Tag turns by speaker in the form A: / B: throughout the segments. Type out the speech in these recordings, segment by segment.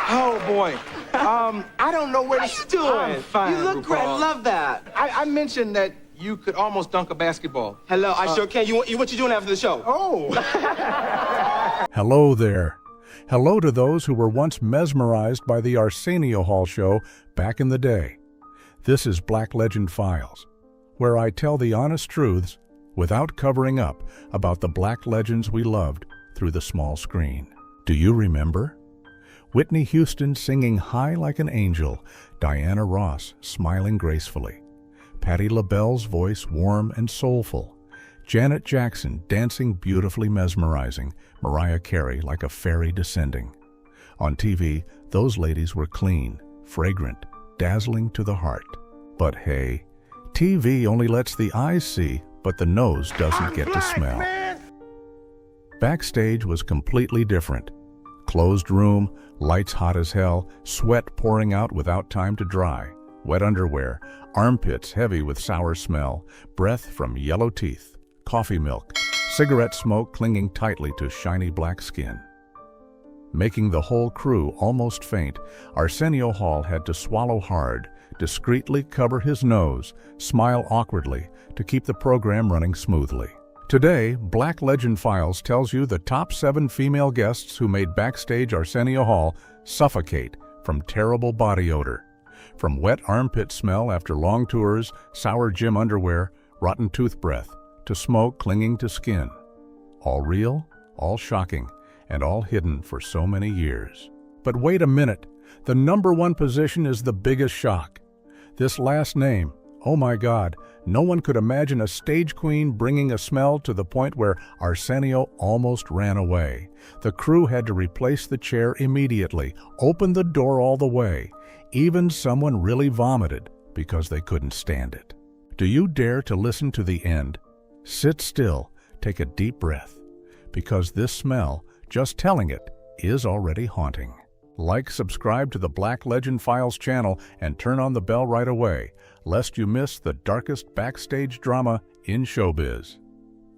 A: Oh, boy.
B: I don't know what he's doing.
A: I'm fine,
B: You look great. I
A: RuPaul.
B: love that.
A: I mentioned that you could almost dunk a basketball.
B: Hello, I sure can. What you doing after the show?
A: Oh.
C: Hello there. Hello to those who were once mesmerized by the Arsenio Hall Show back in the day. This is Black Legend Files, where I tell the honest truths without covering up about the black legends we loved through the small screen. Do you remember? Whitney Houston singing high like an angel, Diana Ross smiling gracefully, Patti LaBelle's voice warm and soulful, Janet Jackson dancing beautifully mesmerizing, Mariah Carey like a fairy descending. On TV, those ladies were clean, fragrant, dazzling to the heart. But hey, TV only lets the eyes see, but the nose doesn't get to smell. Backstage was completely different. Closed room, lights hot as hell, sweat pouring out without time to dry, wet underwear, armpits heavy with sour smell, breath from yellow teeth, coffee milk, cigarette smoke clinging tightly to shiny black skin. Making the whole crew almost faint, Arsenio Hall had to swallow hard, discreetly cover his nose, smile awkwardly to keep the program running smoothly. Today, Black Legend Files tells you the top 7 female guests who made backstage Arsenio Hall suffocate from terrible body odor. From wet armpit smell after long tours, sour gym underwear, rotten tooth breath, to smoke clinging to skin. All real, all shocking, and all hidden for so many years. But wait a minute, the #1 position is the biggest shock. This last name, oh my God, no one could imagine a stage queen bringing a smell to the point where Arsenio almost ran away. The crew had to replace the chair immediately, open the door all the way. Even someone really vomited because they couldn't stand it. Do you dare to listen to the end? Sit still, take a deep breath, because this smell, just telling it, is already haunting. Like, subscribe to the Black Legend Files channel and turn on the bell right away, lest you miss the darkest backstage drama in showbiz.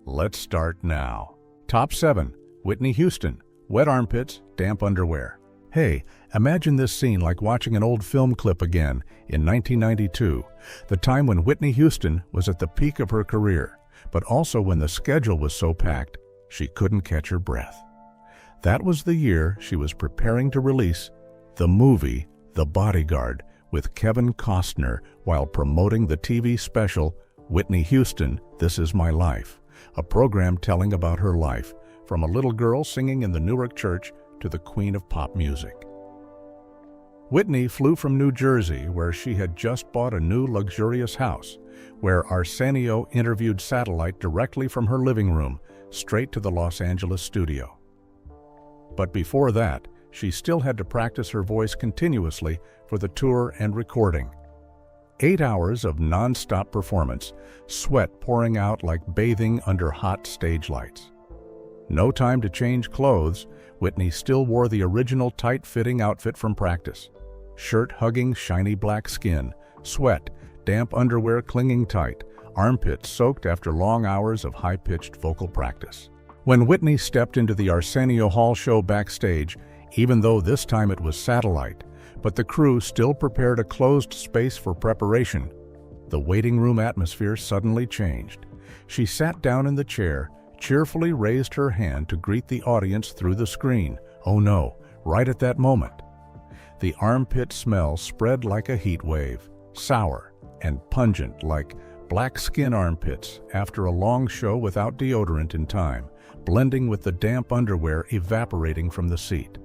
C: Let's start now. Top 7. Whitney Houston. Wet armpits, damp underwear. Hey, imagine this scene like watching an old film clip again in 1992, the time when Whitney Houston was at the peak of her career, but also when the schedule was so packed she couldn't catch her breath. That was the year she was preparing to release the movie The Bodyguard with Kevin Costner while promoting the TV special Whitney Houston, This Is My Life, a program telling about her life, from a little girl singing in the Newark church to the queen of pop music. Whitney flew from New Jersey, where she had just bought a new luxurious house, where Arsenio interviewed satellite directly from her living room, straight to the Los Angeles studio. But before that, she still had to practice her voice continuously for the tour and recording. 8 hours of non-stop performance, sweat pouring out like bathing under hot stage lights. No time to change clothes, Whitney still wore the original tight-fitting outfit from practice. Shirt hugging shiny black skin, sweat, damp underwear clinging tight, armpits soaked after long hours of high-pitched vocal practice. When Whitney stepped into the Arsenio Hall Show backstage, even though this time it was satellite, but the crew still prepared a closed space for preparation, the waiting room atmosphere suddenly changed. She sat down in the chair, cheerfully raised her hand to greet the audience through the screen. Oh no, right at that moment. The armpit smell spread like a heat wave, sour and pungent like black skin armpits after a long show without deodorant in time, blending with the damp underwear evaporating from the seat.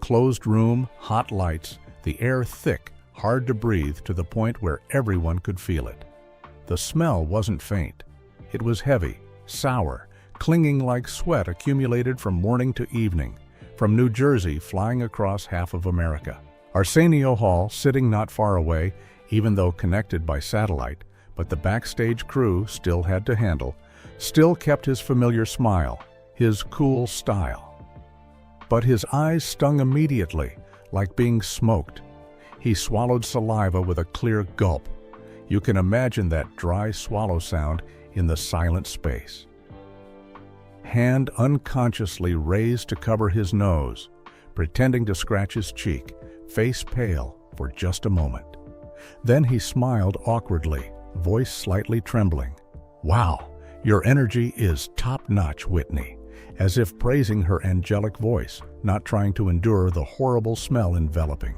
C: Closed room, hot lights, the air thick, hard to breathe to the point where everyone could feel it. The smell wasn't faint. It was heavy, sour, clinging like sweat accumulated from morning to evening, from New Jersey flying across half of America. Arsenio Hall, sitting not far away, even though connected by satellite, but the backstage crew still had to handle, still kept his familiar smile, his cool style. But his eyes stung immediately, like being smoked. He swallowed saliva with a clear gulp. You can imagine that dry swallow sound in the silent space. Hand unconsciously raised to cover his nose, pretending to scratch his cheek, face pale for just a moment. Then he smiled awkwardly, voice slightly trembling. "Wow, your energy is top-notch, Whitney," as if praising her angelic voice, not trying to endure the horrible smell enveloping.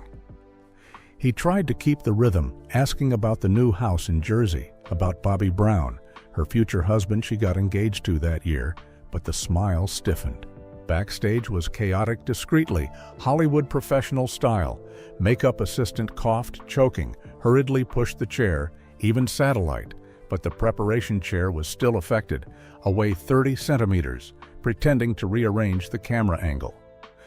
C: He tried to keep the rhythm, asking about the new house in Jersey, about Bobby Brown, her future husband she got engaged to that year, but the smile stiffened. Backstage was chaotic discreetly, Hollywood professional style. Makeup assistant coughed, choking, hurriedly pushed the chair, even satellite, but the preparation chair was still affected, away 30 centimeters, pretending to rearrange the camera angle.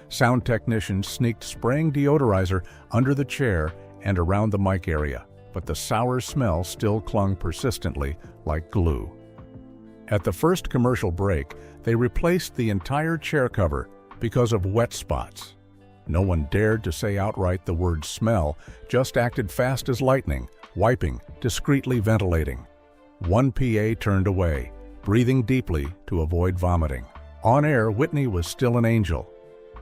C: Sound technicians sneaked spraying deodorizer under the chair and around the mic area, but the sour smell still clung persistently like glue. At the first commercial break, they replaced the entire chair cover because of wet spots. No one dared to say outright the word smell, just acted fast as lightning, wiping, discreetly ventilating. One PA turned away, breathing deeply to avoid vomiting. On air, Whitney was still an angel.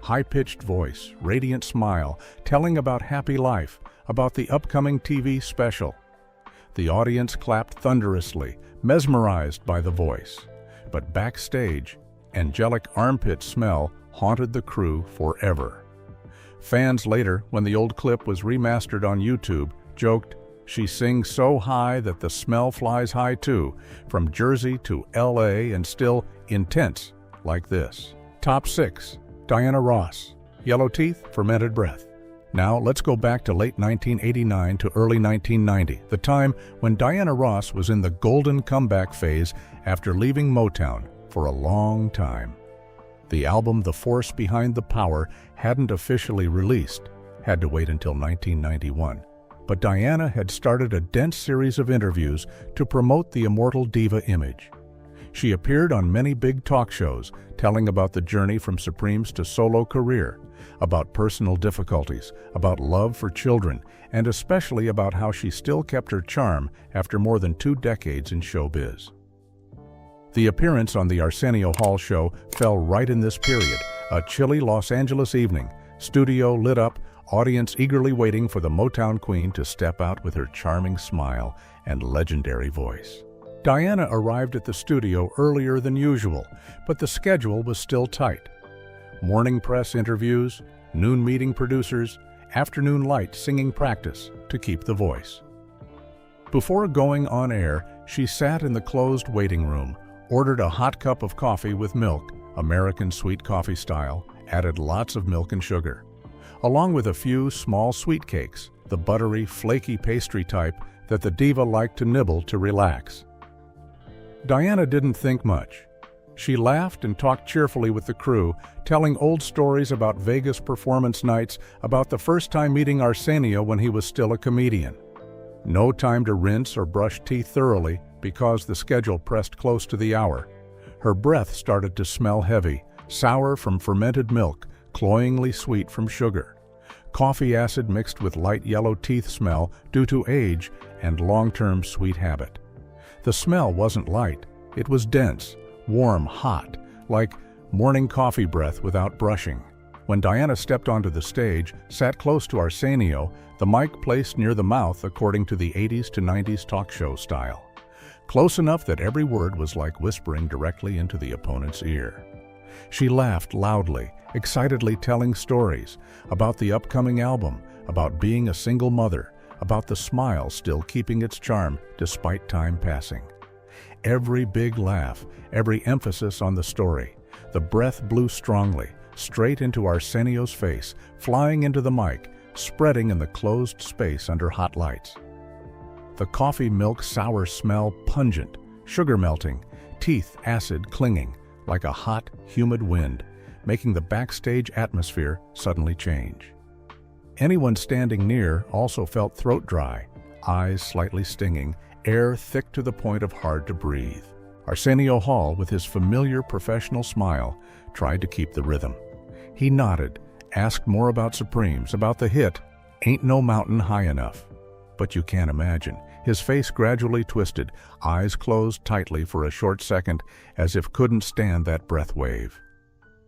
C: High-pitched voice, radiant smile, telling about happy life, about the upcoming TV special. The audience clapped thunderously, mesmerized by the voice. But backstage, angelic armpit smell haunted the crew forever. Fans later, when the old clip was remastered on YouTube, joked, "She sings so high that the smell flies high too, from Jersey to LA and still intense like this." Top 6. Diana Ross. Yellow teeth, fermented breath. Now let's go back to late 1989 to early 1990, the time when Diana Ross was in the golden comeback phase after leaving Motown for a long time. The album The Force Behind the Power hadn't officially released, had to wait until 1991. But Diana had started a dense series of interviews to promote the immortal diva image. She appeared on many big talk shows, telling about the journey from Supreme's to solo career, about personal difficulties, about love for children, and especially about how she still kept her charm after more than 2 decades in showbiz. The appearance on the Arsenio Hall Show fell right in this period, a chilly Los Angeles evening, studio lit up, audience eagerly waiting for the Motown queen to step out with her charming smile and legendary voice. Diana arrived at the studio earlier than usual, but the schedule was still tight. Morning press interviews, noon meeting producers, afternoon light singing practice to keep the voice. Before going on air, she sat in the closed waiting room, ordered a hot cup of coffee with milk, American sweet coffee style, added lots of milk and sugar, along with a few small sweet cakes, the buttery, flaky pastry type that the diva liked to nibble to relax. Diana didn't think much. She laughed and talked cheerfully with the crew, telling old stories about Vegas performance nights, about the first time meeting Arsenio when he was still a comedian. No time to rinse or brush teeth thoroughly because the schedule pressed close to the hour. Her breath started to smell heavy, sour from fermented milk, cloyingly sweet from sugar. Coffee acid mixed with light yellow teeth smell due to age and long-term sweet habit. The smell wasn't light, it was dense, warm, hot, like morning coffee breath without brushing. When Diana stepped onto the stage, sat close to Arsenio, the mic placed near the mouth according to the 80s to 90s talk show style. Close enough that every word was like whispering directly into the opponent's ear. She laughed loudly, excitedly telling stories about the upcoming album, about being a single mother, about the smile still keeping its charm despite time passing. Every big laugh, every emphasis on the story, the breath blew strongly, straight into Arsenio's face, flying into the mic, spreading in the closed space under hot lights. The coffee milk sour smell pungent, sugar melting, teeth acid clinging, like a hot, humid wind, making the backstage atmosphere suddenly change. Anyone standing near also felt throat dry, eyes slightly stinging, air thick to the point of hard to breathe. Arsenio Hall, with his familiar professional smile, tried to keep the rhythm. He nodded, asked more about Supremes, about the hit, Ain't No Mountain High Enough. But you can't imagine. His face gradually twisted, eyes closed tightly for a short second, as if couldn't stand that breath wave.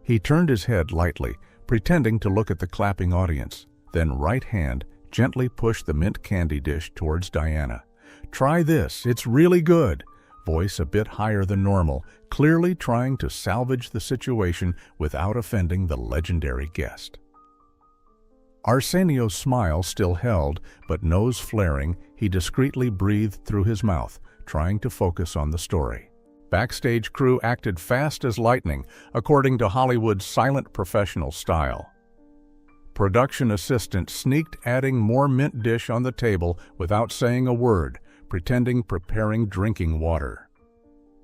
C: He turned his head lightly, pretending to look at the clapping audience, then right hand gently pushed the mint candy dish towards Diana. "Try this, it's really good." Voice a bit higher than normal, clearly trying to salvage the situation without offending the legendary guest. Arsenio's smile still held, but nose flaring, he discreetly breathed through his mouth, trying to focus on the story. Backstage crew acted fast as lightning, according to Hollywood's silent professional style. Production assistant sneaked adding more mint dish on the table without saying a word, pretending preparing drinking water.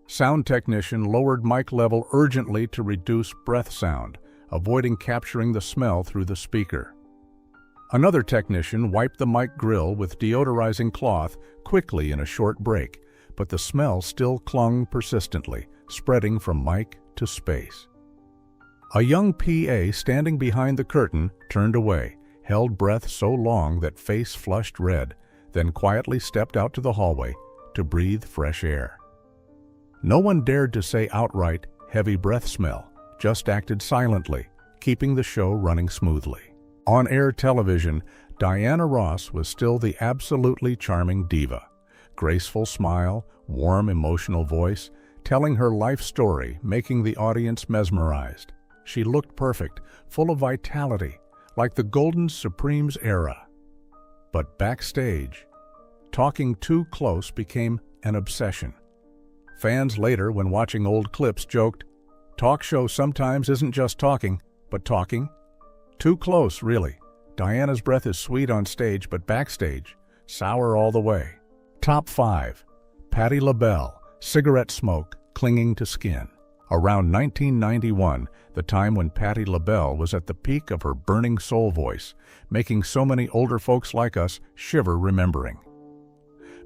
C: Sound technician lowered mic level urgently to reduce breath sound, avoiding capturing the smell through the speaker. Another technician wiped the mic grill with deodorizing cloth quickly in a short break, but the smell still clung persistently, spreading from mic to space. A young PA standing behind the curtain turned away, held breath so long that face flushed red, then quietly stepped out to the hallway to breathe fresh air. No one dared to say outright, "heavy breath smell," just acted silently, keeping the show running smoothly. On air television, Diana Ross was still the absolutely charming diva. Graceful smile, warm emotional voice, telling her life story, making the audience mesmerized. She looked perfect, full of vitality, like the Golden Supremes era. But backstage, talking too close became an obsession. Fans later, when watching old clips, joked, "Talk show sometimes isn't just talking, but talking. Too close, really. Diana's breath is sweet on stage, but backstage, sour all the way." Top 5. Patti LaBelle, cigarette smoke clinging to skin. Around 1991, the time when Patti LaBelle was at the peak of her burning soul voice, making so many older folks like us shiver remembering.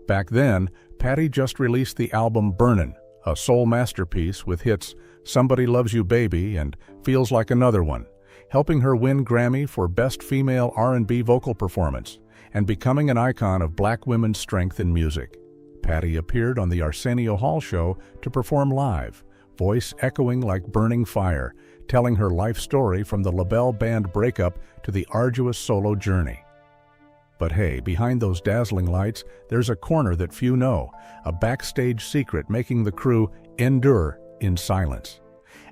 C: Back then, Patti just released the album Burnin', a soul masterpiece with hits Somebody Loves You Baby and Feels Like Another One, helping her win Grammy for Best Female R&B Vocal Performance and becoming an icon of black women's strength in music. Patti appeared on the Arsenio Hall Show to perform live, voice echoing like burning fire, telling her life story from the LaBelle Band breakup to the arduous solo journey. But hey, behind those dazzling lights, there's a corner that few know, a backstage secret making the crew endure in silence.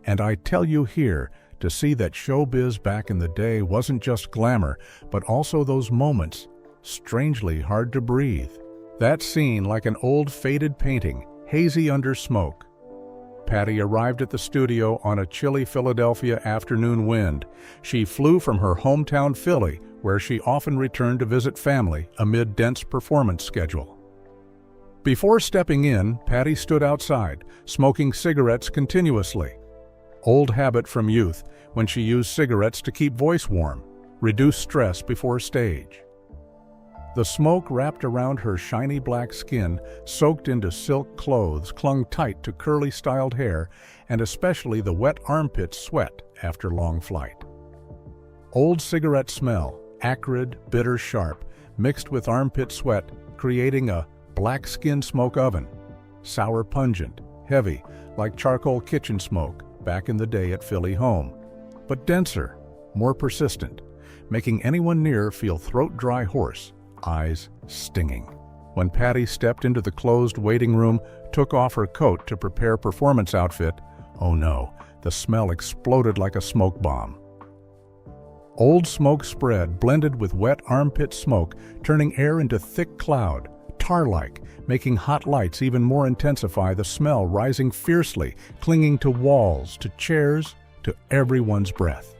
C: And I tell you here, to see that showbiz back in the day wasn't just glamour, but also those moments, strangely hard to breathe. That scene like an old faded painting, hazy under smoke. Patti arrived at the studio on a chilly Philadelphia afternoon wind. She flew from her hometown Philly, where she often returned to visit family amid dense performance schedule. Before stepping in, Patti stood outside, smoking cigarettes continuously. Old habit from youth, when she used cigarettes to keep voice warm, reduce stress before stage. The smoke wrapped around her shiny black skin, soaked into silk clothes, clung tight to curly styled hair, and especially the wet armpit sweat after long flight. Old cigarette smell, acrid, bitter, sharp, mixed with armpit sweat, creating a black skin smoke oven. Sour pungent, heavy, like charcoal kitchen smoke back in the day at Philly home, but denser, more persistent, making anyone near feel throat dry hoarse, eyes stinging. When Patti stepped into the closed waiting room, took off her coat to prepare performance outfit, oh no, the smell exploded like a smoke bomb. Old smoke spread, blended with wet armpit smoke, turning air into thick cloud, tar-like, making hot lights even more intensify the smell, rising fiercely, clinging to walls, to chairs, to everyone's breath.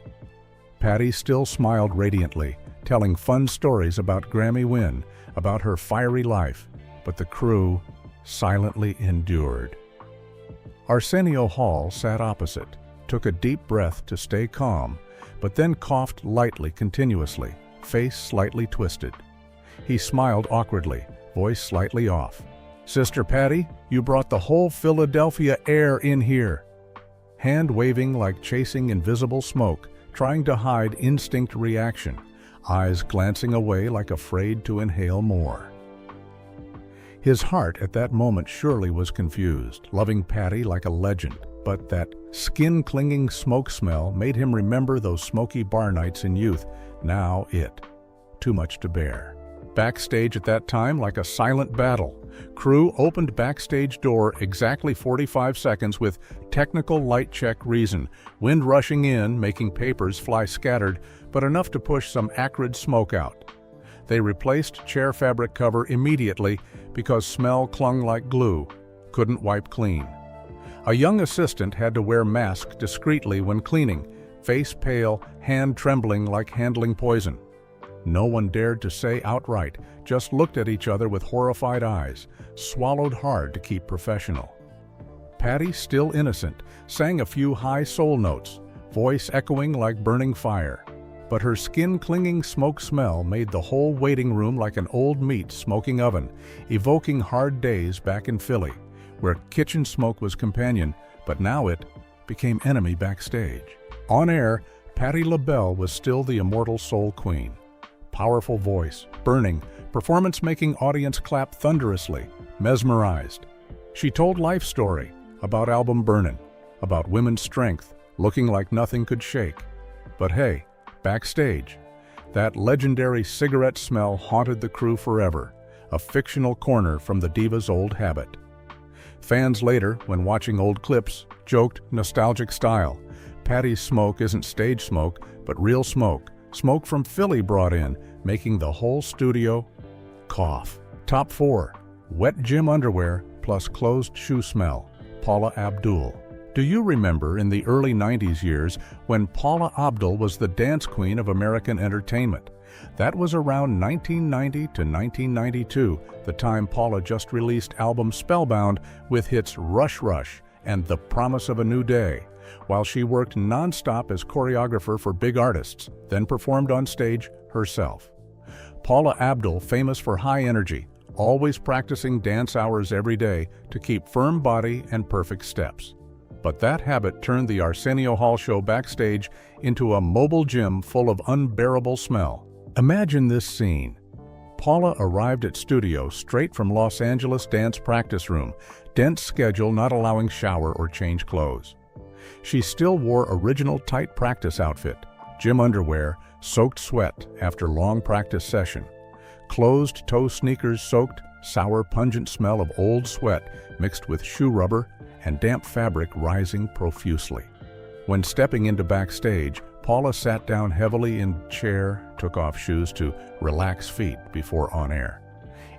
C: Patti still smiled radiantly, telling fun stories about Grammy win, about her fiery life, but the crew silently endured. Arsenio Hall sat opposite, took a deep breath to stay calm, but then coughed lightly continuously, face slightly twisted. He smiled awkwardly, voice slightly off. "Sister Patti, you brought the whole Philadelphia air in here." Hand waving like chasing invisible smoke, trying to hide instinct reaction, eyes glancing away like afraid to inhale more. His heart at that moment surely was confused, loving Patti like a legend, But that skin-clinging smoke smell made him remember those smoky bar nights in youth. Now too much to bear. Backstage at that time, like a silent battle. Crew opened backstage door exactly 45 seconds with technical light check reason. Wind rushing in, making papers fly scattered, but enough to push some acrid smoke out. They replaced chair fabric cover immediately because smell clung like glue, couldn't wipe clean. A young assistant had to wear mask discreetly when cleaning, face pale, hand trembling like handling poison. No one dared to say outright, just looked at each other with horrified eyes, swallowed hard to keep professional. Patti, still innocent, sang a few high soul notes, voice echoing like burning fire. But her skin-clinging smoke smell made the whole waiting room like an old meat smoking oven, evoking hard days back in Philly, where kitchen smoke was companion, but now it became enemy backstage. On air, Patti LaBelle was still the immortal soul queen. Powerful voice, burning, performance making audience clap thunderously, mesmerized. She told life story about album burnin', about women's strength, looking like nothing could shake. But hey, backstage, that legendary cigarette smell haunted the crew forever, a fictional corner from the diva's old habit. Fans later, when watching old clips, joked nostalgic style. Patti's smoke isn't stage smoke, but real smoke. Smoke from Philly brought in, making the whole studio cough. Top 4. Wet gym underwear plus closed shoe smell. Paula Abdul. Do you remember in the early 90s years when Paula Abdul was the dance queen of American entertainment? That was around 1990 to 1992, the time Paula just released album Spellbound with hits Rush Rush and The Promise of a New Day, while she worked non-stop as choreographer for big artists, then performed on stage herself. Paula Abdul, famous for high energy, always practicing dance hours every day to keep firm body and perfect steps. But that habit turned the Arsenio Hall Show backstage into a mobile gym full of unbearable smell. Imagine this scene. Paula arrived at studio straight from Los Angeles dance practice room, dense schedule not allowing shower or change clothes. She still wore original tight practice outfit, gym underwear, soaked sweat after long practice session. Closed-toe sneakers soaked, sour pungent smell of old sweat mixed with shoe rubber and damp fabric rising profusely. When stepping into backstage, Paula sat down heavily in chair, took off shoes to relax feet before on air.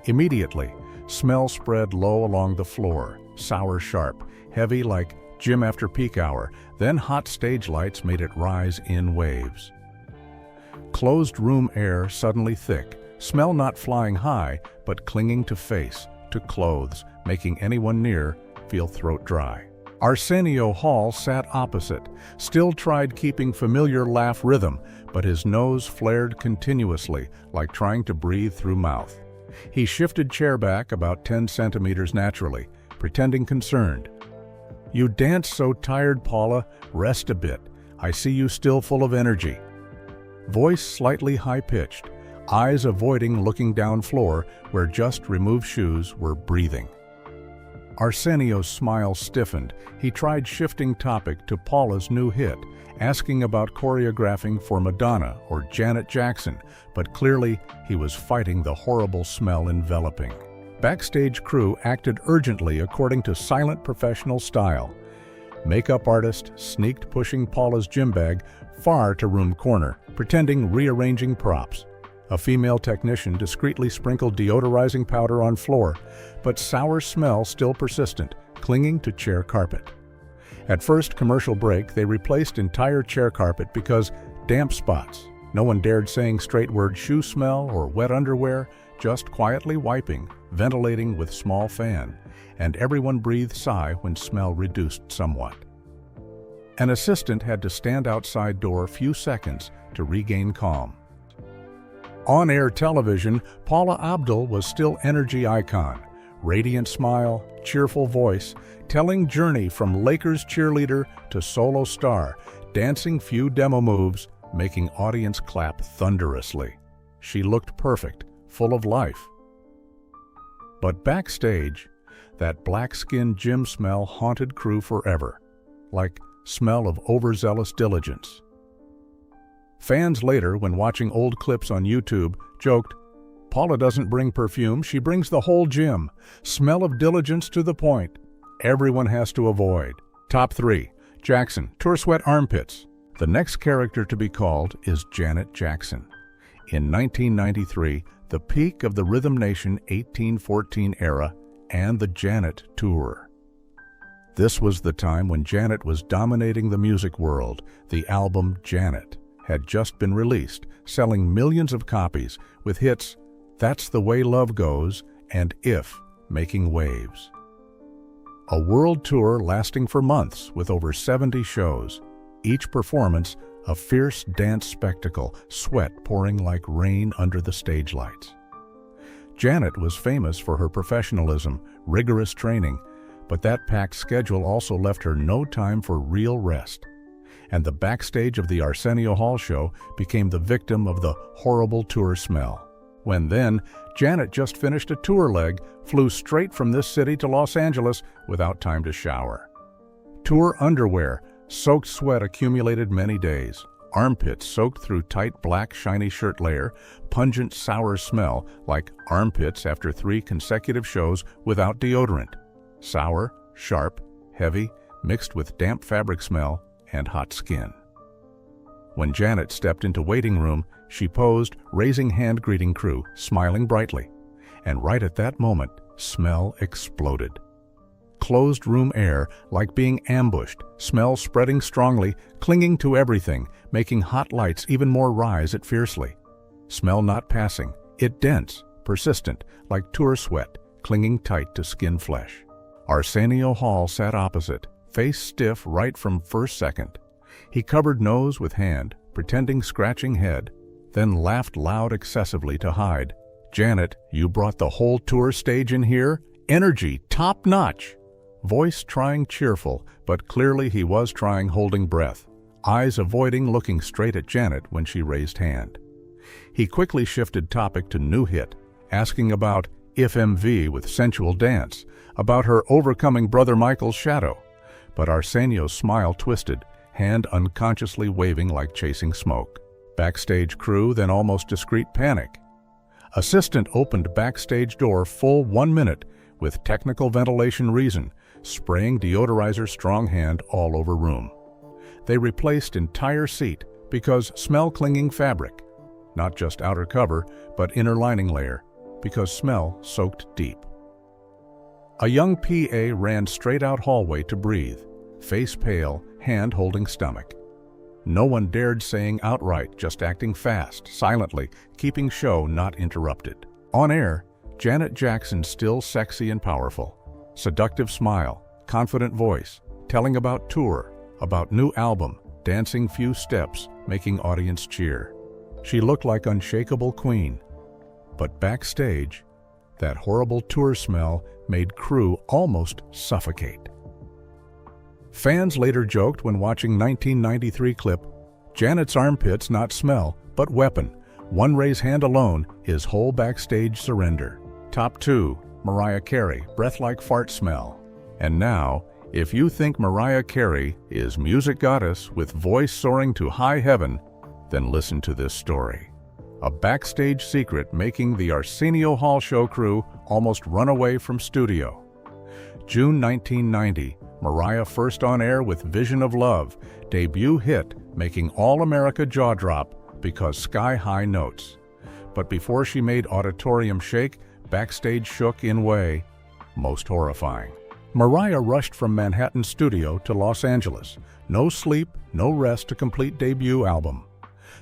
C: Immediately, smell spread low along the floor, sour sharp, heavy like gym after peak hour, then hot stage lights made it rise in waves. Closed room air suddenly thick, smell not flying high, but clinging to face, to clothes, making anyone near feel throat dry. Arsenio Hall sat opposite, still tried keeping familiar laugh rhythm, but his nose flared continuously, like trying to breathe through mouth. He shifted chair back about 10 centimeters naturally, pretending concerned. "You dance so tired, Paula. Rest a bit. I see you still full of energy." Voice slightly high-pitched, eyes avoiding looking down floor where just removed shoes were breathing. Arsenio's smile stiffened. He tried shifting topic to Paula's new hit, asking about choreographing for Madonna or Janet Jackson, but clearly he was fighting the horrible smell enveloping. Backstage crew acted urgently according to silent professional style. Makeup artist sneaked pushing Paula's gym bag far to room corner, pretending rearranging props. A female technician discreetly sprinkled deodorizing powder on floor, but sour smell still persistent, clinging to chair carpet. At first commercial break, they replaced entire chair carpet because damp spots. No one dared saying straight word shoe smell or wet underwear, just quietly wiping, ventilating with small fan, and everyone breathed sigh when smell reduced somewhat. An assistant had to stand outside door a few seconds to regain calm. On-air television, Paula Abdul was still energy icon. Radiant smile, cheerful voice, telling journey from Lakers cheerleader to solo star, dancing few demo moves, making audience clap thunderously. She looked perfect, full of life. But backstage, that black-skinned gym smell haunted crew forever. like smell of overzealous diligence. Fans later, when watching old clips on YouTube, joked, "Paula doesn't bring perfume, she brings the whole gym. Smell of diligence to the point. Everyone has to avoid." Top 3. Jackson, Tour Sweat Armpits. The next character to be called is Janet Jackson. In 1993, the peak of the Rhythm Nation 1814 era and the Janet Tour. This was the time when Janet was dominating the music world. The album Janet had just been released, selling millions of copies, with hits That's the Way Love Goes and If making waves. A world tour lasting for months with over 70 shows, each performance a fierce dance spectacle, sweat pouring like rain under the stage lights. Janet was famous for her professionalism, rigorous training, but that packed schedule also left her no time for real rest. And the backstage of the Arsenio Hall Show became the victim of the horrible tour smell. When then, Janet just finished a tour leg, flew straight from this city to Los Angeles without time to shower. Tour underwear, soaked sweat accumulated many days, armpits soaked through tight black shiny shirt layer, pungent sour smell like armpits after 3 consecutive shows without deodorant. Sour, sharp, heavy, mixed with damp fabric smell and hot skin. When Janet stepped into waiting room, she posed, raising hand greeting crew, smiling brightly. And right at that moment, smell exploded. Closed room air, like being ambushed, smell spreading strongly, clinging to everything, making hot lights even more rise it fiercely. Smell not passing, it dense, persistent, like tour sweat, clinging tight to skin flesh. Arsenio Hall sat opposite, face stiff right from first second. He covered nose with hand, pretending scratching head, then laughed loud excessively to hide. "Janet, you brought the whole tour stage in here? Energy, top notch!" Voice trying cheerful, but clearly he was trying holding breath, eyes avoiding looking straight at Janet when she raised hand. He quickly shifted topic to new hit, asking about If MV with sensual dance, about her overcoming Brother Michael's shadow. But Arsenio's smile twisted, hand unconsciously waving like chasing smoke. Backstage crew, then almost discreet panic. Assistant opened backstage door full 1 minute with technical ventilation reason, spraying deodorizer strong hand all over room. They replaced entire seat because smell clinging fabric, not just outer cover, but inner lining layer, because smell soaked deep. A young PA ran straight out hallway to breathe, face pale, hand holding stomach. No one dared saying outright, just acting fast, silently, keeping show not interrupted. On air, Janet Jackson still sexy and powerful. Seductive smile, confident voice, telling about tour, about new album, dancing few steps, making audience cheer. She looked like unshakable queen. But backstage, that horrible tour smell made crew almost suffocate. Fans later joked when watching 1993 clip, "Janet's armpits not smell, but weapon. One raise hand alone is whole backstage surrender." Top 2, Mariah Carey, breath like fart smell. And now, if you think Mariah Carey is music goddess with voice soaring to high heaven, then listen to this story. A backstage secret making the Arsenio Hall Show crew almost run away from studio. June 1990, Mariah first on air with Vision of Love, debut hit making all America jaw drop because sky-high notes. But before she made auditorium shake, backstage shook in way most horrifying. Mariah rushed from Manhattan studio to Los Angeles. No sleep, no rest to complete debut album.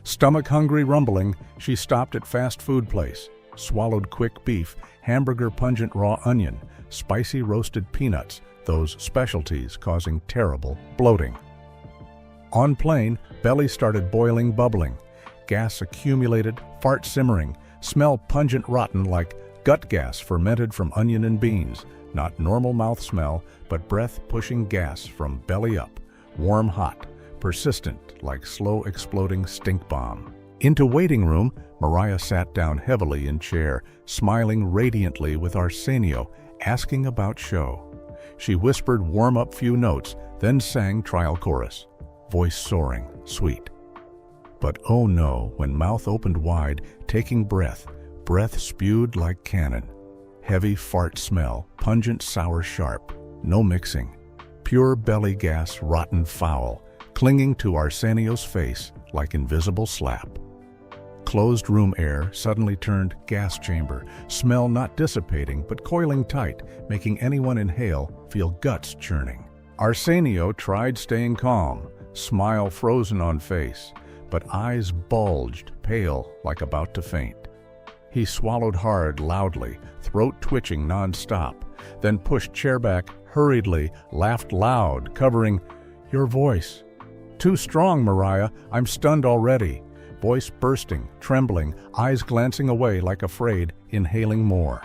C: Stomach-hungry rumbling, she stopped at fast food place, swallowed quick beef, hamburger pungent raw onion, spicy roasted peanuts, those specialties causing terrible bloating. On plane, belly started boiling, bubbling. Gas accumulated, fart simmering, smell pungent rotten like gut gas fermented from onion and beans. Not normal mouth smell, but breath-pushing gas from belly up, warm hot, persistent like slow exploding stink bomb. Into waiting room, Mariah sat down heavily in chair, smiling radiantly with Arsenio, asking about show. She whispered warm-up few notes, then sang trial chorus, voice soaring, sweet. But oh no, when mouth opened wide, taking breath spewed like cannon. Heavy fart smell, pungent, sour, sharp, no mixing. Pure belly gas, rotten foul, clinging to Arsenio's face like invisible slap. Closed room air suddenly turned gas chamber, smell not dissipating but coiling tight, making anyone inhale feel guts churning. Arsenio tried staying calm, smile frozen on face, but eyes bulged, pale, like about to faint. He swallowed hard, loudly, throat twitching non-stop, then pushed chair back hurriedly, laughed loud, covering, "Your voice. Too strong, Mariah, I'm stunned already." Voice bursting, trembling, eyes glancing away like afraid, inhaling more.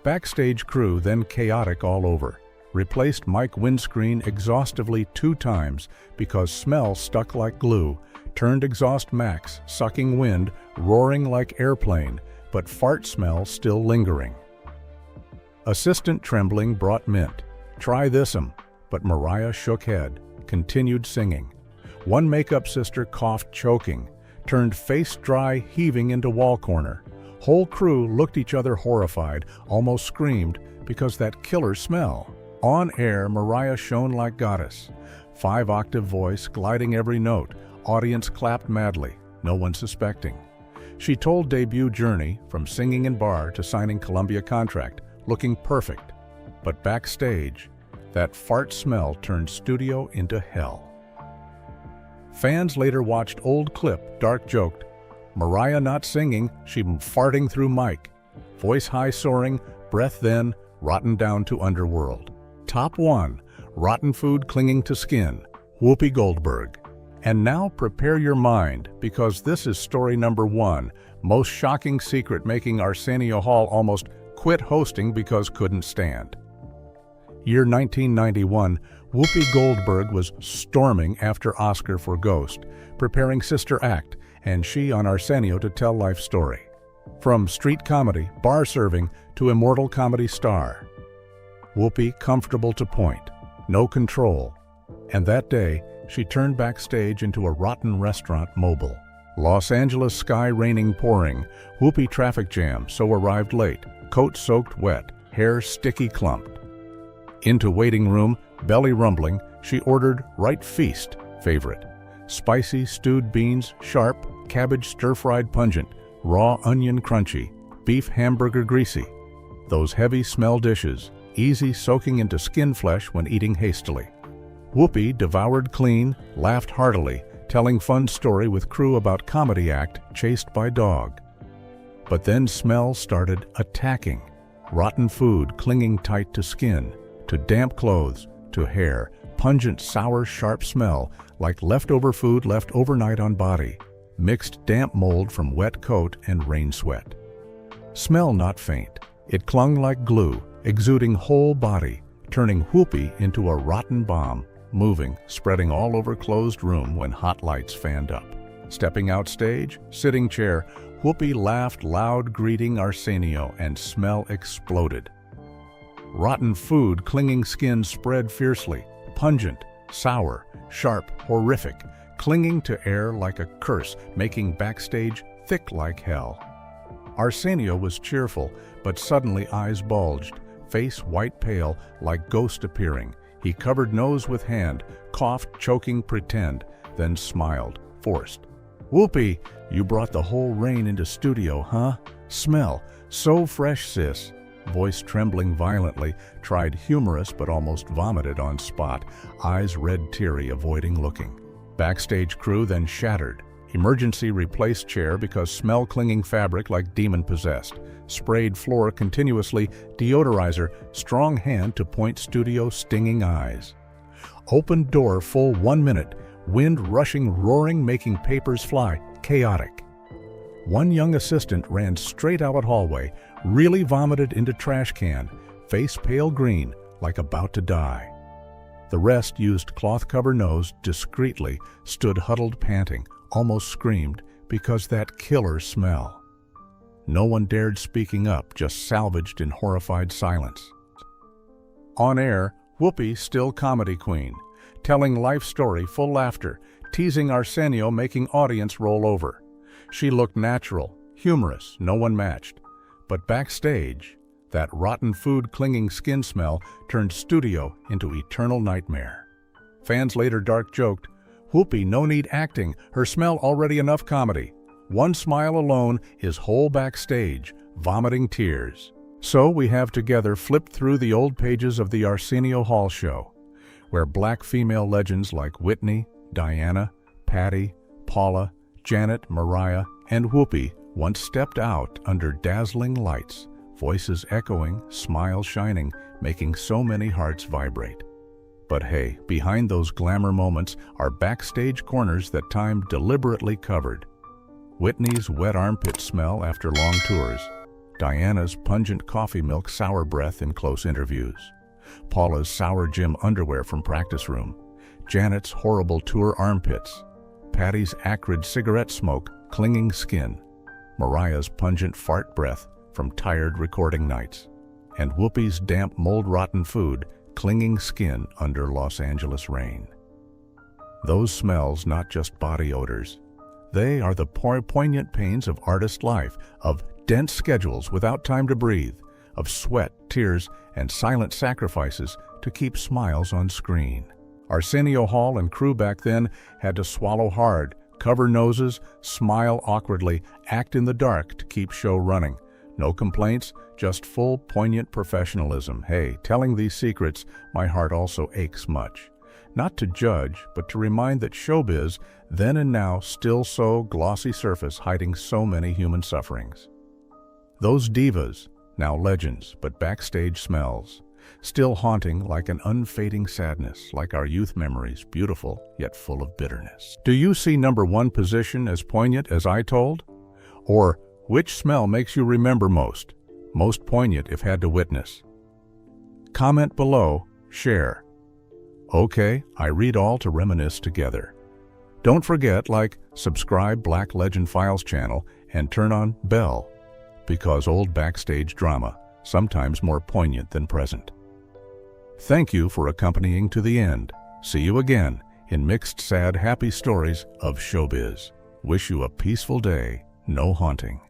C: Backstage crew then chaotic all over. Replaced mic windscreen exhaustively 2 times because smell stuck like glue. Turned exhaust max, sucking wind, roaring like airplane, but fart smell still lingering. Assistant trembling brought mint. "Try this'em," but Mariah shook head, continued singing. One makeup sister coughed choking, turned face dry, heaving into wall corner. Whole crew looked each other horrified, almost screamed because that killer smell. On air, Mariah shone like goddess. 5-octave voice, gliding every note. Audience clapped madly, no one suspecting. She told debut journey, from singing in bar to signing Columbia contract, looking perfect. But backstage, that fart smell turned studio into hell. Fans later watched old clip, dark joked, "Mariah not singing, she farting through mic." Voice high soaring, breath then, rotten down to underworld. Top 1, rotten food clinging to skin, Whoopi Goldberg. And now prepare your mind, because this is story number 1, most shocking secret making Arsenio Hall almost quit hosting because couldn't stand. Year 1991, Whoopi Goldberg was storming after Oscar for Ghost, preparing sister act, and she on Arsenio to tell life story. From street comedy, bar serving, to immortal comedy star. Whoopi comfortable to point, no control. And that day, she turned backstage into a rotten restaurant mobile. Los Angeles sky raining pouring, Whoopi traffic jam, so arrived late, coat soaked wet, hair sticky clumped. Into waiting room, belly rumbling, she ordered right feast, favorite. Spicy stewed beans, sharp, cabbage stir-fried pungent, raw onion crunchy, beef hamburger greasy. Those heavy smell dishes, easy soaking into skin flesh when eating hastily. Whoopi devoured clean, laughed heartily, telling fun story with crew about comedy act chased by dog. But then smell started attacking. Rotten food clinging tight to skin, to damp clothes, to hair, pungent, sour, sharp smell like leftover food left overnight on body, mixed damp mold from wet coat and rain sweat. Smell not faint. It clung like glue, exuding whole body, turning Whoopi into a rotten bomb, moving, spreading all over closed room when hot lights fanned up. Stepping out stage, sitting chair, Whoopi laughed loud greeting Arsenio and smell exploded. Rotten food clinging skin spread fiercely, pungent, sour, sharp, horrific, clinging to air like a curse, making backstage thick like hell. Arsenio was cheerful, but suddenly eyes bulged, face white pale like ghost appearing. He covered nose with hand, coughed, choking, pretend, then smiled, forced. "Whoopi, you brought the whole rain into studio, huh? Smell, so fresh, sis." Voice trembling violently, tried humorous but almost vomited on spot, eyes red teary, avoiding looking. Backstage crew then shattered. Emergency replaced chair because smell clinging fabric like demon possessed. Sprayed floor continuously, deodorizer, strong hand to point studio stinging eyes. Open door full 1 minute, wind rushing, roaring, making papers fly, chaotic. One young assistant ran straight out hallway, really vomited into trash can, face pale green, like about to die. The rest used cloth cover nose discreetly, stood huddled panting, almost screamed because that killer smell. No one dared speaking up, just salvaged in horrified silence. On air, Whoopi still comedy queen, telling life story full laughter, teasing Arsenio making audience roll over. She looked natural, humorous, no one matched. But backstage, that rotten food clinging skin smell turned studio into eternal nightmare. Fans later dark joked, "Whoopi no need acting, her smell already enough comedy. One smile alone is whole backstage, vomiting tears." So we have together flipped through the old pages of the Arsenio Hall Show, where black female legends like Whitney, Diana, Patti, Paula, Janet, Mariah, and Whoopi once stepped out under dazzling lights, voices echoing, smiles shining, making so many hearts vibrate. But hey, behind those glamour moments are backstage corners that time deliberately covered. Whitney's wet armpit smell after long tours, Diana's pungent coffee milk sour breath in close interviews, Paula's sour gym underwear from practice room, Janet's horrible tour armpits, Patti's acrid cigarette smoke, clinging skin, Mariah's pungent fart breath from tired recording nights, and Whoopi's damp mold-rotten food, clinging skin under Los Angeles rain. Those smells, not just body odors. They are the poignant pains of artist life, of dense schedules without time to breathe, of sweat, tears, and silent sacrifices to keep smiles on screen. Arsenio Hall and crew back then had to swallow hard, cover noses, smile awkwardly, act in the dark to keep show running. No complaints, just full, poignant professionalism. Hey, telling these secrets, my heart also aches much. Not to judge, but to remind that showbiz, then and now, still so glossy surface hiding so many human sufferings. Those divas, now legends, but backstage smells, still haunting like an unfading sadness, like our youth memories, beautiful yet full of bitterness. Do you see number one position as poignant as I told? Or which smell makes you remember most poignant if had to witness? Comment below, share. Okay, I read all to reminisce together. Don't forget, like, subscribe Black Legend Files channel and turn on bell, because old backstage drama, sometimes more poignant than present. Thank you for accompanying to the end. See you again in mixed, sad, happy stories of showbiz. Wish you a peaceful day, no haunting.